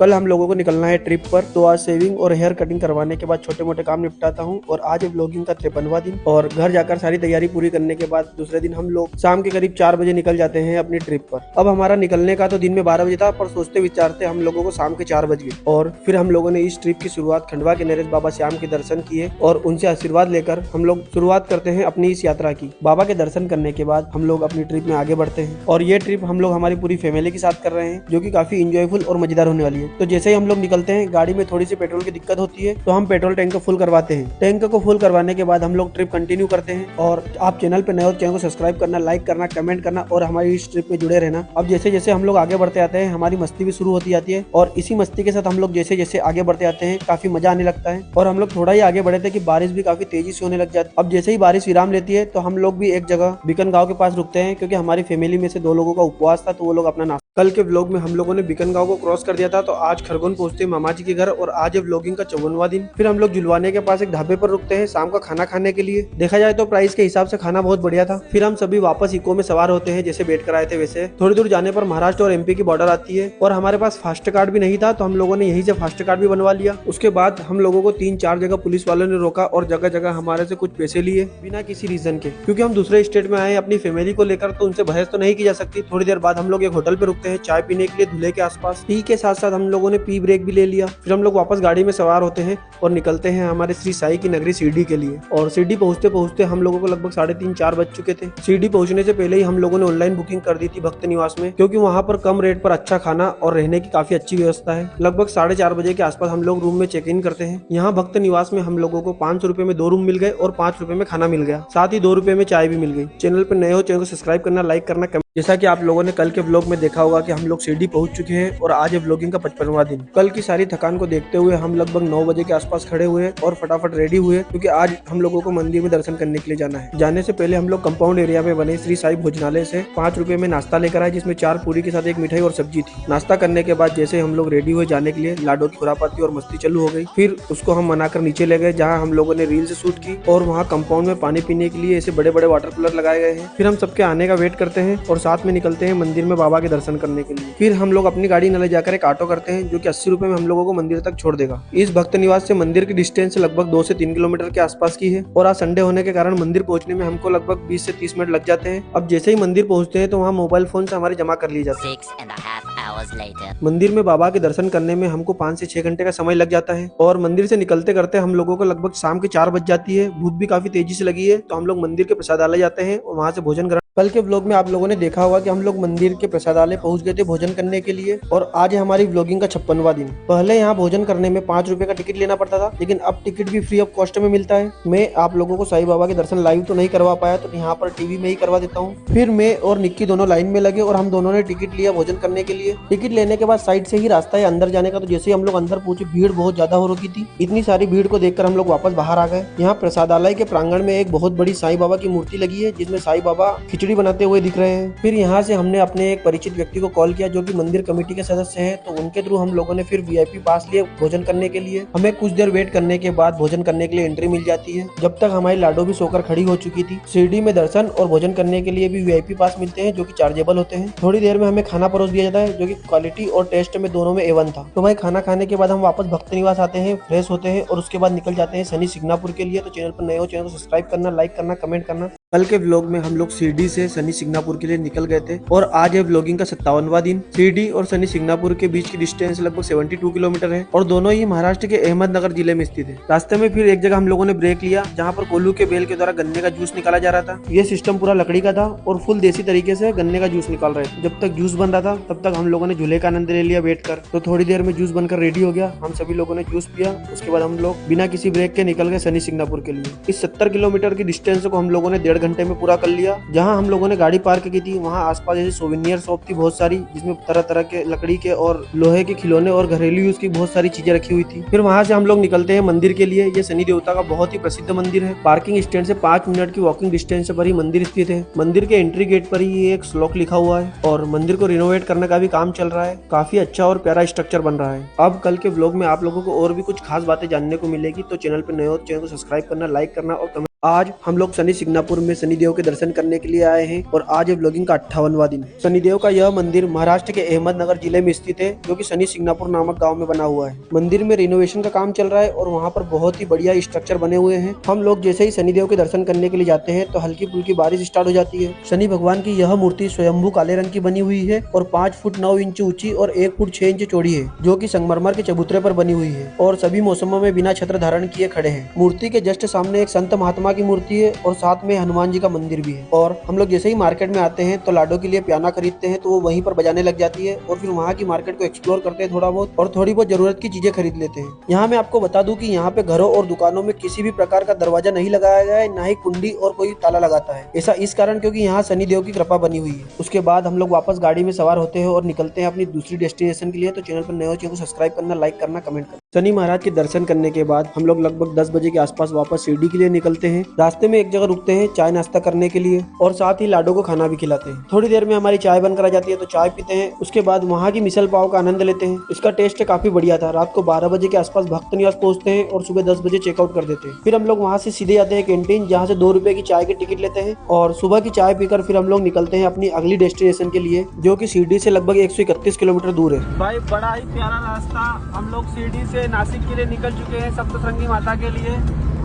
कल हम लोगों को निकलना है ट्रिप पर, तो आज शेविंग और हेयर कटिंग करवाने के बाद छोटे मोटे काम निपटाता हूँ। और आज है व्लॉगिंग का 53वां दिन और घर जाकर सारी तैयारी पूरी करने के बाद दूसरे दिन हम लोग शाम के करीब 4 बजे निकल जाते हैं अपनी ट्रिप पर। अब हमारा निकलने का तो दिन में 12 बजे था, पर सोचते विचारते हम लोगों को शाम के 4 बज गए। और फिर हम लोगों ने इस ट्रिप की शुरुआत खंडवा के नरेश बाबा श्याम के दर्शन किए और उनसे आशीर्वाद लेकर हम लोग शुरुआत करते हैं अपनी इस यात्रा की। बाबा के दर्शन करने के बाद हम लोग अपनी ट्रिप में आगे बढ़ते हैं और ये ट्रिप हम लोग हमारी पूरी फैमिली के साथ कर रहे हैं, जो कि काफी इंजॉयफुल और मजेदार होने वाली है। तो जैसे ही हम लोग निकलते हैं, गाड़ी में थोड़ी सी पेट्रोल की दिक्कत होती है, तो हम पेट्रोल टैंक को फुल करवाते हैं। टैंक को फुल करवाने के बाद हम लोग ट्रिप कंटिन्यू करते हैं। और आप चैनल पे नए हो, चैनल को सब्सक्राइब करना, लाइक करना, कमेंट करना और हमारी इस ट्रिप में जुड़े रहना। अब जैसे जैसे हम लोग आगे बढ़ते आते हैं, हमारी मस्ती भी शुरू होती जाती है और इसी मस्ती के साथ हम लोग जैसे जैसे आगे बढ़ते आते हैं, काफी मजा आने लगता है। और हम लोग थोड़ा ही आगे बढ़े थे कि बारिश भी काफी तेजी से होने लग जाती है। अब जैसे ही बारिश विराम लेती है, तो हम लोग भी एक जगह बीकन गांव के पास रुकते हैं, क्योंकि हमारी फैमिली में से 2 लोगों का उपवास था, तो वो लोग अपना नाश्ता। कल के व्लॉग में हम लोगों ने बीकन गांव को क्रॉस कर दिया था, तो आज खरगोन पहुंचते हैं मामा जी के घर और आज है व्लॉगिंग का 54वां दिन। फिर हम लोग जुलवाने के पास एक ढाबे पर रुकते हैं शाम का खाना खाने के लिए। देखा जाए तो प्राइस के हिसाब से खाना बहुत बढ़िया था। फिर हम सभी वापस इको में सवार होते हैं, जैसे बैठ कर आए थे वैसे। थोड़ी दूर जाने पर महाराष्ट्र और एमपी की बॉर्डर आती है और हमारे पास फास्ट कार्ड भी नहीं था, तो हम लोगों ने यहीं से फास्ट कार्ड भी बनवा लिया। उसके बाद हम लोगों को 3-4 जगह पुलिस वालों ने रोका और जगह जगह हमारे से कुछ पैसे लिए बिना किसी रीजन के, क्योंकि हम दूसरे स्टेट में आए अपनी फैमिली को लेकर, तो उनसे बहस तो नहीं की जा सकती। थोड़ी देर बाद हम लोग एक होटल पे रुकते हैं चाय पीने के लिए धुले के आसपास। टी के साथ साथ हम लोगों ने पी ब्रेक भी ले लिया। फिर हम लोग वापस गाड़ी में सवार होते हैं और निकलते हैं हमारे श्री साई की नगरी शिरडी के लिए। और शिरडी पहुंचते पहुंचते हम लोगों को लगभग 3:30-4 बज चुके थे। शिरडी पहुंचने से पहले ही हम लोगों ने ऑनलाइन बुकिंग कर दी थी भक्त निवास में, क्योंकि वहां पर कम रेट पर अच्छा खाना और रहने की काफी अच्छी व्यवस्था है। लगभग 4:30 बजे के आसपास हम लोग रूम में चेक इन करते हैं। यहाँ भक्त निवास में हम लोगों को 500 रुपए में 2 रूम मिल गए और 5 रुपए में खाना मिल गया, साथ ही 2 रुपए में चाय भी मिल गई। चैनल पर नए हो, चैनल को सब्सक्राइब करना, लाइक करना, जैसा कि आप लोगों ने कल के व्लॉग में देखा होगा कि हम लोग शिरडी पहुंच चुके हैं और आज है व्लॉगिंग का 55वां दिन। कल की सारी थकान को देखते हुए हम लगभग 9 बजे के आसपास खड़े हुए और फटाफट रेडी हुए, क्योंकि आज हम लोगों को मंदिर में दर्शन करने के लिए जाना है। जाने से पहले हम लोग कंपाउंड एरिया में बने श्री साई भोजनालय से 5 रुपए में नाश्ता लेकर आए, जिसमें 4 पूरी के साथ 1 मिठाई और सब्जी थी। नाश्ता करने के बाद जैसे हम लोग रेडी हुए जाने के लिए, लाडो की खुरापाती और मस्ती चालू हो गई। फिर उसको हम मनाकर नीचे ले गए, जहाँ हम लोगों ने रील्स शूट की और वहाँ कंपाउंड में पानी पीने के लिए ऐसे बड़े बड़े वाटर कूलर लगाए गए हैं। फिर हम सबके आने का वेट करते हैं और साथ में निकलते हैं मंदिर में बाबा के दर्शन करने के लिए। फिर हम लोग अपनी गाड़ी न ले जाकर एक ऑटो करते हैं, जो कि 80 रुपए में हम लोगों को मंदिर तक छोड़ देगा। इस भक्त निवास से मंदिर की डिस्टेंस लगभग 2 से 3 किलोमीटर के आसपास की है और आज संडे होने के कारण मंदिर पहुंचने में हमको लगभग 20 से 30 मिनट लग जाते हैं। अब जैसे ही मंदिर पहुंचते हैं, तो वहाँ मोबाइल फोन से हमारे जमा कर लिए जाते हैं। 6.5 hours later. मंदिर में बाबा के दर्शन करने में हमको 5 से 6 घंटे का समय लग जाता है और मंदिर से निकलते करते हम लोगों को लगभग शाम के 4 बज जाती है। भूख भी काफी तेजी से लगी है, तो हम लोग मंदिर के प्रसादालय जाते हैं और वहाँ से भोजन ग्रहण। कल के व्लॉग में आप लोगों ने देखा होगा कि हम लोग मंदिर के प्रसादालय पहुंच गए थे भोजन करने के लिए और आज है हमारी व्लॉगिंग का 56वां दिन। पहले यहाँ भोजन करने में 5 रुपए का टिकट लेना पड़ता था, लेकिन अब टिकट भी फ्री ऑफ कॉस्ट में मिलता है। मैं आप लोगों को साईं बाबा के दर्शन लाइव तो नहीं करवा पाया, तो यहाँ पर टीवी में ही करवा देता हूँ। फिर मैं और निक्की दोनों लाइन में लगे और हम दोनों ने टिकट लिया भोजन करने के लिए। टिकट लेने के बाद साइड से ही रास्ता है अंदर जाने का, तो जैसे ही हम लोग अंदर पहुंचे, भीड़ बहुत ज्यादा हो रखी थी। इतनी सारी भीड़ को देखकर हम लोग वापस बाहर आ गए। यहाँ प्रसादालय के प्रांगण में एक बहुत बड़ी साईं बाबा की मूर्ति लगी है, जिसमें साईं बाबा खिचड़ी बनाते हुए दिख रहे हैं। फिर यहाँ से हमने अपने एक परिचित व्यक्ति को कॉल किया, जो कि मंदिर कमेटी के सदस्य हैं, तो उनके थ्रू हम लोगों ने फिर वीआईपी पास लिए भोजन करने के लिए। हमें कुछ देर वेट करने के बाद भोजन करने के लिए एंट्री मिल जाती है। जब तक हमारी लाडो भी सोकर खड़ी हो चुकी थी। शिरडी में दर्शन और भोजन करने के लिए भी वीआईपी पास मिलते हैं, जो कि चार्जेबल होते हैं। थोड़ी देर में हमें खाना परोस दिया जाता है, जो कि क्वालिटी और टेस्ट में दोनों में A1 था। तो भाई खाना खाने के बाद हम वापस भक्त निवास आते हैं, फ्रेश होते हैं और उसके बाद निकल जाते हैं शनि सिंगनापुर के लिए। तो चैनल पर नए हो, चैनल को सब्सक्राइब करना, लाइक करना, कमेंट करना। कल के व्लॉग में हम लोग शिरडी से शनि सिंगनापुर के लिए निकल गए थे और आज है व्लॉगिंग का 57वां दिन। शिरडी और शनि सिंगनापुर के बीच की डिस्टेंस लगभग 72 किलोमीटर है और दोनों ही महाराष्ट्र के अहमदनगर जिले में स्थित है। रास्ते में फिर एक जगह हम लोगों ने ब्रेक लिया, जहाँ पर कोल्हू के बेल के द्वारा गन्ने का जूस निकाला जा रहा था। ये सिस्टम पूरा लकड़ी का था और फुल देसी तरीके से गन्ने का जूस निकाल रहे थे। जब तक जूस बन रहा था, तब तक हम लोगों ने झूले का आनंद ले लिया बैठ कर। तो थोड़ी देर में जूस बनकर रेडी हो गया, हम सभी लोगों ने जूस पिया। उसके बाद हम लोग बिना किसी ब्रेक के निकल गए शनि सिंगनापुर के लिए। इस 70 किलोमीटर की डिस्टेंस को हम लोगों ने 1.5 घंटे में पूरा कर लिया। जहाँ हम लोगों ने गाड़ी पार्क की थी, वहाँ आसपास ऐसी सोवेनियर शॉप थी बहुत सारी, जिसमें तरह तरह के लकड़ी के और लोहे के खिलौने और घरेलू यूज की बहुत सारी चीजें रखी हुई थी। फिर वहाँ से हम लोग निकलते हैं मंदिर के लिए। ये शनि देवता का बहुत ही प्रसिद्ध मंदिर है। पार्किंग स्टैंड से 5 मिनट की वॉकिंग डिस्टेंस पर ही मंदिर स्थित है। मंदिर के एंट्री गेट पर ही एक श्लोक लिखा हुआ है और मंदिर को रिनोवेट करने का भी काम चल रहा है। काफी अच्छा और प्यारा स्ट्रक्चर बन रहा है। अब कल के व्लॉग में आप लोगों को और भी कुछ खास बातें जानने को मिलेगी, तो चैनल पर नए हो, चैनल को सब्सक्राइब करना, लाइक करना और कमेंट आज हम लोग शनि सिंगनापुर में शनिदेव के दर्शन करने के लिए आए हैं और आज है व्लॉगिंग का 58वां दिन। शनिदेव का यह मंदिर महाराष्ट्र के अहमदनगर जिले में स्थित है, जो कि शनि सिंगनापुर नामक गांव में बना हुआ है। मंदिर में रिनोवेशन का काम चल रहा है और वहां पर बहुत ही बढ़िया स्ट्रक्चर बने हुए हैं। हम लोग जैसे ही शनिदेव के दर्शन करने के लिए जाते हैं तो हल्की फुल्की बारिश स्टार्ट हो जाती है। शनि भगवान की यह मूर्ति स्वयंभू काले रंग की बनी हुई है और 5 फुट 9 इंच ऊंची और 1 फुट 6 इंच चौड़ी है, जो कि संगमरमर के चबूतरे पर बनी हुई है और सभी मौसमों में बिना छत्र धारण किए खड़े हैं। मूर्ति के जस्ट सामने एक संत महात्मा की मूर्ति है और साथ में हनुमान जी का मंदिर भी है। और हम लोग जैसे ही मार्केट में आते हैं तो लाडो के लिए पियानो खरीदते हैं, तो वो वहीं पर बजाने लग जाती है और फिर वहाँ की मार्केट को एक्सप्लोर करते हैं थोड़ा बहुत और थोड़ी बहुत जरूरत की चीजें खरीद लेते हैं। यहाँ मैं आपको बता दूं कि यहाँ पे घरों और दुकानों में किसी भी प्रकार का दरवाजा नहीं लगाया गया है, ना ही कुंडी और कोई ताला लगाता है। ऐसा इस कारण क्योंकि यहाँ शनिदेव की कृपा बनी हुई है। उसके बाद हम लोग वापस गाड़ी में सवार होते हैं और निकलते हैं अपनी दूसरी डेस्टिनेशन के लिए। तो चैनल पर नए हो चैनल को सब्सक्राइब करना, लाइक करना, कमेंट करना। शनि महाराज के दर्शन करने के बाद हम लोग लगभग 10 बजे के आसपास वापस शिरडी के लिए निकलते हैं। रास्ते में एक जगह रुकते हैं चाय नाश्ता करने के लिए और साथ ही लाडो को खाना भी खिलाते हैं। थोड़ी देर में हमारी चाय बनकर आ जाती है तो चाय पीते हैं। उसके बाद वहाँ की मिसल पाव का आनंद लेते हैं। इसका टेस्ट काफी बढ़िया था। रात को 12 बजे के आसपास भक्त निवास पहुँचते हैं और सुबह 10 बजे चेकआउट कर देते हैं। फिर हम लोग वहाँ से सीधे जाते हैं कैंटीन, जहाँ से 2 रुपए की चाय की टिकट लेते हैं और सुबह की चाय पीकर फिर हम लोग निकलते हैं अपनी अगली डेस्टिनेशन के लिए, जो कि शिरडी से लगभग 131 किलोमीटर दूर है। भाई बड़ा ही प्यारा रास्ता। हम लोग शिरडी से नासिक के लिए निकल चुके हैं सप्तशृंगी माता के लिए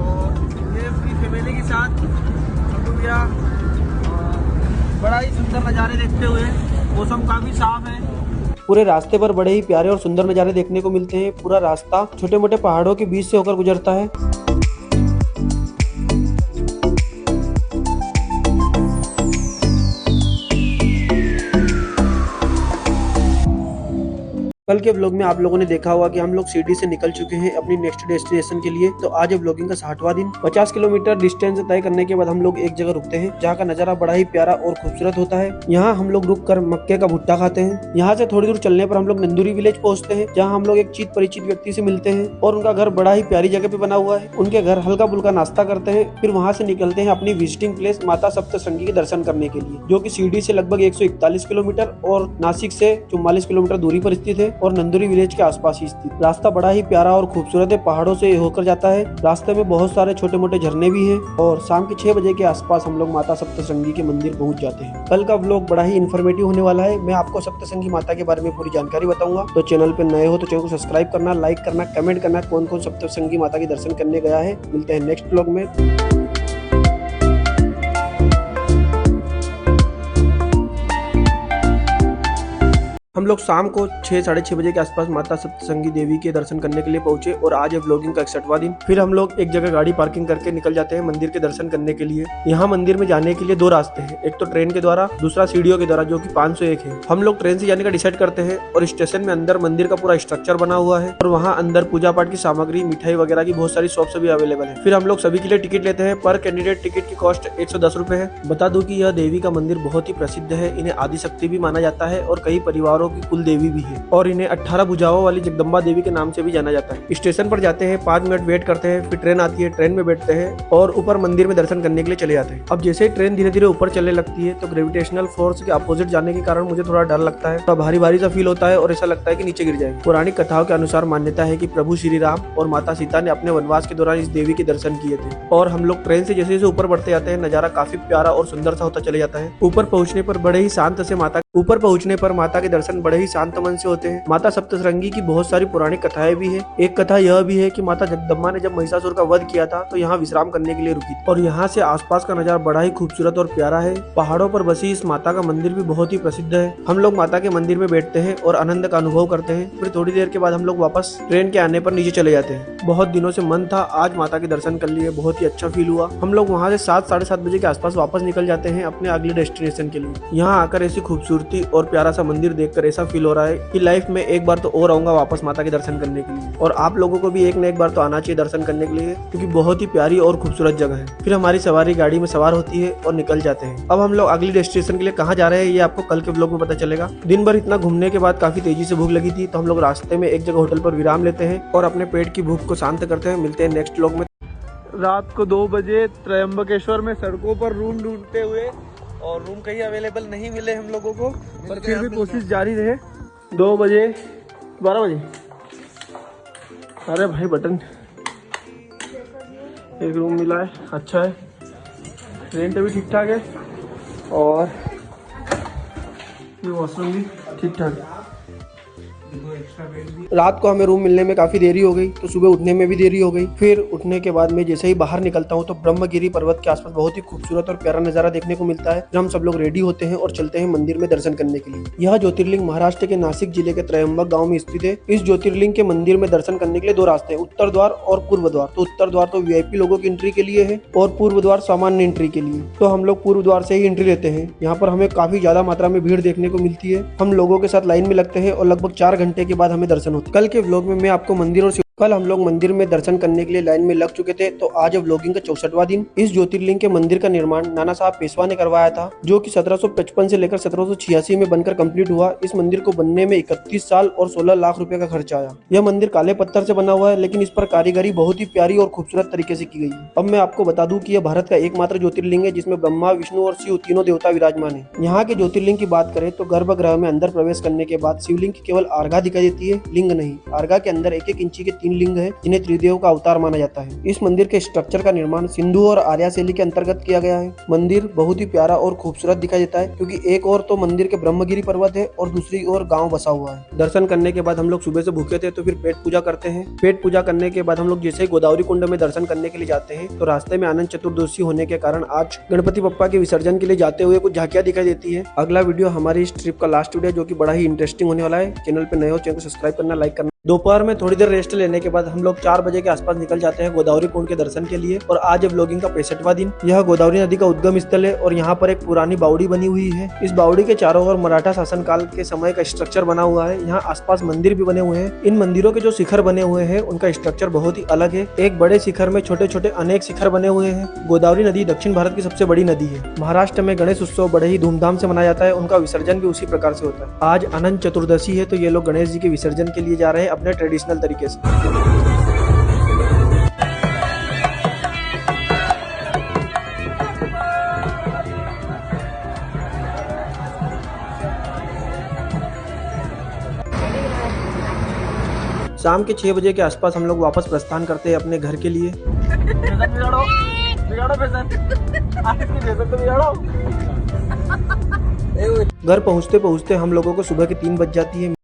और ये अपनी फैमिली के साथ छोटू भैया। बड़ा ही सुंदर नज़ारे देखते हुए, मौसम काफी साफ है। पूरे रास्ते पर बड़े ही प्यारे और सुंदर नज़ारे देखने को मिलते हैं। पूरा रास्ता छोटे मोटे पहाड़ों के बीच से होकर गुजरता है। कल के व्लॉग में आप लोगों ने देखा होगा कि हम लोग शिरडी से निकल चुके हैं अपनी नेक्स्ट डेस्टिनेशन के लिए। तो आज है व्लॉगिंग का 60वां दिन। 50 किलोमीटर डिस्टेंस तय करने के बाद हम लोग एक जगह रुकते हैं, जहाँ का नजारा बड़ा ही प्यारा और खूबसूरत होता है। यहाँ हम लोग रुक कर मक्के का भुट्टा खाते हैं। यहाँ से थोड़ी दूर चलने पर हम लोग नंदूरी विलेज पहुँचते हैं, जहाँ हम लोग एक चित परिचित व्यक्ति से मिलते हैं और उनका घर बड़ा ही प्यारी जगह पे बना हुआ है। उनके घर हल्का फुल्का नाश्ता करते हैं। फिर वहाँ से निकलते हैं अपनी विजिटिंग प्लेस माता सप्तशृंगी के दर्शन करने के लिए, जो की शिरडी से लगभग 141 किलोमीटर और नासिक से 44 किलोमीटर दूरी पर स्थित है और नंदूरी विलेज के आसपास ही स्थित। रास्ता बड़ा ही प्यारा और खूबसूरत है, पहाड़ों से होकर जाता है। रास्ते में बहुत सारे छोटे मोटे झरने भी हैं और शाम के 6 बजे के आसपास हम लोग माता सप्तशृंगी के मंदिर पहुंच जाते हैं। कल का व्लॉग बड़ा ही इन्फॉर्मेटिव होने वाला है। मैं आपको सप्तशृंगी माता के बारे में पूरी जानकारी बताऊंगा। तो चैनल पे नए हो तो चैनल को सब्सक्राइब करना, लाइक करना, कमेंट करना कौन कौन सप्तशृंगी माता के दर्शन करने गया है। मिलते हैं नेक्स्ट व्लॉग में। हम लोग शाम को 6 साढ़े 6 बजे के आसपास माता सप्तशृंगी देवी के दर्शन करने के लिए पहुंचे और आज है व्लॉगिंग का 61वां दिन। फिर हम लोग एक जगह गाड़ी पार्किंग करके निकल जाते हैं मंदिर के दर्शन करने के लिए। यहाँ मंदिर में जाने के लिए 2 रास्ते हैं, एक तो ट्रेन के द्वारा, दूसरा सीढ़ियों के द्वारा, जो कि 501 है। हम लोग ट्रेन से जाने का डिसाइड करते हैं और स्टेशन में अंदर मंदिर का पूरा स्ट्रक्चर बना हुआ है और वहाँ अंदर पूजा पाठ की सामग्री, मिठाई वगैरह की बहुत सारी शॉप्स भी अवेलेबल है। फिर हम लोग सभी के लिए टिकट लेते हैं। पर कैंडिडेट टिकट की कॉस्ट 110 रुपए है। बता दूं कि यह देवी का मंदिर बहुत ही प्रसिद्ध है। इन्हें आदिशक्ति भी माना जाता है और कई परिवारों की कुल देवी भी है और इन्हें 18 भुजाओं वाली जगदम्बा देवी के नाम से भी जाना जाता है। स्टेशन पर जाते हैं, 5 मिनट वेट करते हैं, फिर ट्रेन आती है, ट्रेन में बैठते हैं और ऊपर मंदिर में दर्शन करने के लिए चले जाते हैं। अब जैसे ही ट्रेन धीरे धीरे ऊपर चलने लगती है तो ग्रेविटेशनल फोर्स के अपोजिट जाने के कारण मुझे थोड़ा डर लगता है, थोड़ा भारी भारी सा फील होता है और ऐसा लगता है कि नीचे गिर जाएगी। पौराणिक कथाओं के अनुसार मान्यता है कि प्रभु श्री राम और माता सीता ने अपने वनवास के दौरान इस देवी के दर्शन किए थे। और हम लोग ट्रेन से जैसे जैसे ऊपर बढ़ते जाते हैं, नजारा काफी प्यारा और सुंदर सा होता चले जाता है। ऊपर पहुंचने पर बड़े ही शांत से माता के दर्शन बड़े ही शांत मन से होते हैं। माता सप्तशृंगी की बहुत सारी पौराणिक कथाएं भी है। एक कथा यह भी है कि माता जगदम्बा ने जब महिषासुर का वध किया था तो यहाँ विश्राम करने के लिए रुकी और यहाँ से आसपास का नजारा बड़ा ही खूबसूरत और प्यारा है। पहाड़ों पर बसी इस माता का मंदिर भी बहुत ही प्रसिद्ध है। हम लोग माता के मंदिर में बैठते हैं और आनंद का अनुभव करते हैं। फिर थोड़ी देर के बाद हम लोग वापस ट्रेन के आने पर नीचे चले जाते हैं। बहुत दिनों से मन था, आज माता के दर्शन कर लिए, बहुत ही अच्छा फील हुआ। हम लोग वहाँ से 7 साढ़े 7 बजे के आसपास वापस निकल जाते हैं अपने अगले डेस्टिनेशन के लिए। यहाँ आकर ऐसी खूबसूरती और प्यारा सा मंदिर देखकर ऐसा फील हो रहा है कि लाइफ में एक बार तो और आऊंगा वापस माता के दर्शन करने के लिए। और आप लोगों को भी एक न एक बार तो आना चाहिए दर्शन करने के लिए, क्योंकि बहुत ही प्यारी और खूबसूरत जगह है। फिर हमारी सवारी गाड़ी में सवार होती है और निकल जाते हैं। अब हम लोग अगली डेस्टिनेशन के लिए कहाँ जा रहे हैं ये आपको कल के व्लॉग में पता चलेगा। दिन भर इतना घूमने के बाद काफी तेजी से भूख लगी थी, तो हम लोग रास्ते में एक जगह होटल पर विराम लेते हैं और अपने पेट की भूख को शांत करते हैं। मिलते हैं नेक्स्ट व्लॉग में। रात को 2 बजे त्र्यंबकेश्वर में सड़कों पर रूम ढूंढते हुए और रूम कहीं अवेलेबल नहीं मिले हम लोगों को, पर फिर भी कोशिश जारी रहे। 2 बजे 12 बजे, अरे भाई बटन एक रूम मिला है, अच्छा है, रेंट भी ठीक ठाक है और ये वॉशरूम भी ठीक ठाक है। रात को हमें रूम मिलने में काफी देरी हो गई तो सुबह उठने में भी देरी हो गई। फिर उठने के बाद में जैसे ही बाहर निकलता हूँ तो ब्रह्मगिरी पर्वत के आसपास बहुत ही खूबसूरत और प्यारा नजारा देखने को मिलता है। जब हम सब लोग रेडी होते हैं और चलते हैं मंदिर में दर्शन करने के लिए। यह ज्योतिर्लिंग महाराष्ट्र के नासिक जिले के त्रयंबक गाँव में स्थित है। इस ज्योतिर्लिंग के मंदिर में दर्शन करने के लिए दो रास्ते हैं, उत्तर द्वार और पूर्व द्वार। तो उत्तर द्वार तो वीआईपी लोगों की एंट्री के लिए है और पूर्व द्वार सामान्य एंट्री के लिए। तो हम लोग पूर्व द्वार से ही एंट्री लेते हैं। यहाँ पर हमें काफी ज्यादा मात्रा में भीड़ देखने को मिलती है। हम लोगों के साथ लाइन में लगते हैं और लगभग 4 घंटे के बाद हमें दर्शन होते हैं। कल के व्लॉग में मैं आपको मंदिर और कल हम लोग मंदिर में दर्शन करने के लिए लाइन में लग चुके थे। तो आज व्लॉगिंग का 64वां दिन। इस ज्योतिर्लिंग के मंदिर का निर्माण नाना साहब पेशवा ने करवाया था, जो कि 1755 से लेकर 1786 में बनकर कंप्लीट हुआ। इस मंदिर को बनने में 31 साल और 16 लाख रुपए का खर्चा आया। यह मंदिर काले पत्थर से बना हुआ है, लेकिन इस पर कारीगरी बहुत ही प्यारी और खूबसूरत तरीके से की गई है। अब मैं आपको बता दूं कि यह भारत का एकमात्र ज्योतिर्लिंग है जिसमें ब्रह्मा, विष्णु और शिव तीनों देवता विराजमान है। यहाँ के ज्योतिर्लिंग की बात करें तो गर्भगृह में अंदर प्रवेश करने के बाद शिवलिंग की केवल अर्घा दिखाई देती है, लिंग नहीं। अर्घा के अंदर 1-1 इंची के 3 लिंग है जिन्हें त्रिदेव का अवतार माना जाता है। इस मंदिर के स्ट्रक्चर का निर्माण सिंधु और आर्या शैली के अंतर्गत किया गया है। मंदिर बहुत ही प्यारा और खूबसूरत दिखाई देता है, क्योंकि एक और तो मंदिर के ब्रह्मगिरी पर्वत है और दूसरी ओर गांव बसा हुआ है। दर्शन करने के बाद हम लोग सुबह से भूखे थे तो फिर पेट पूजा करते हैं। पेट पूजा करने के बाद हम लोग जैसे ही गोदावरी कुंड में दर्शन करने के लिए जाते हैं तो रास्ते में अनंत चतुर्दशी होने के कारण आज गणपति बप्पा के विसर्जन के लिए जाते हुए कुछ झांकियां दिखाई देती है। अगला वीडियो हमारी इस ट्रिप का लास्ट वीडियो, जो कि बड़ा ही इंटरेस्टिंग होने वाला है। चैनल पे नए हो, चैनल को सब्सक्राइब करना, लाइक करना। दोपहर में थोड़ी देर रेस्ट लेने के बाद हम लोग 4 बजे के आसपास निकल जाते हैं गोदावरी कुंड के दर्शन के लिए। और आज है व्लॉगिंग का 65वां दिन। यह गोदावरी नदी का उद्गम स्थल है और यहाँ पर एक पुरानी बावड़ी बनी हुई है। इस बावड़ी के चारों ओर मराठा शासनकाल के समय का स्ट्रक्चर बना हुआ है। यहाँ आसपास मंदिर भी बने हुए हैं। इन मंदिरों के जो शिखर बने हुए हैं उनका स्ट्रक्चर बहुत ही अलग है। एक बड़े शिखर में छोटे छोटे अनेक शिखर बने हुए हैं। गोदावरी नदी दक्षिण भारत की सबसे बड़ी नदी है। महाराष्ट्र में गणेश उत्सव बड़े ही धूमधाम से मनाया जाता है। उनका विसर्जन भी उसी प्रकार से होता है। आज अनंत चतुर्दशी है तो ये लोग गणेश जी के विसर्जन के लिए जा रहे हैं अपने ट्रेडिशनल तरीके से। शाम के 6 बजे के आसपास हम लोग वापस प्रस्थान करते हैं अपने घर के लिए। घर पहुंचते पहुंचते हम लोगों को सुबह के 3 बज जाती है।